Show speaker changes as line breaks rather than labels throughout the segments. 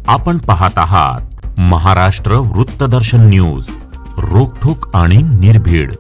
आपण पाहत आहात महाराष्ट्र वृत्तदर्शन न्यूज, रोखठोक आणि निर्भीड।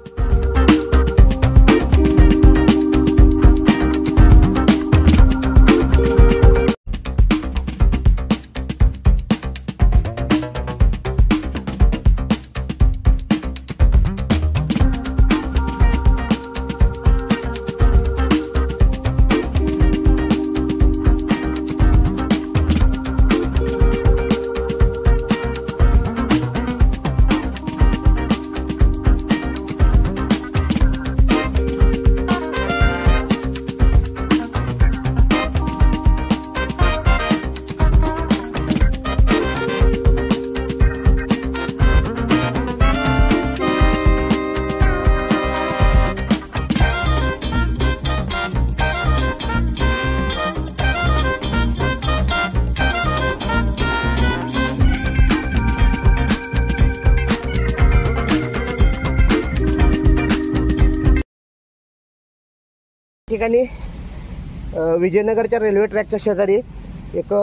ठिकाणी विजयनगरच्या रेल्वे ट्रॅकच्या शेजारी एक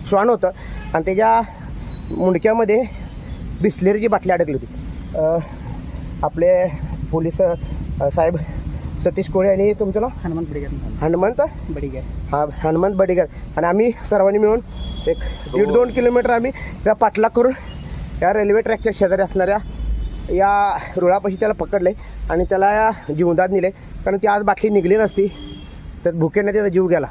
श्वान होतं आणि त्याच्या मुंडक्यामध्ये बिस्लेरीची बाटली अडकली होती। आपले पोलीस साहेब सतीश कोळे आणि तुमचं नाव हनुमंत बडिगर आणि आम्ही सर्वांनी मिळून एक 1.5-2 किलोमीटर आम्ही त्या पाठलाग करून या रेल्वे ट्रॅकच्या शेजारी असणाऱ्या या रुळापाशी त्याला पकडले आणि त्याला जीवदान दिले, कारण ती आज बाटली निघली नसती तर भुकेने त्याचा जीव गेला।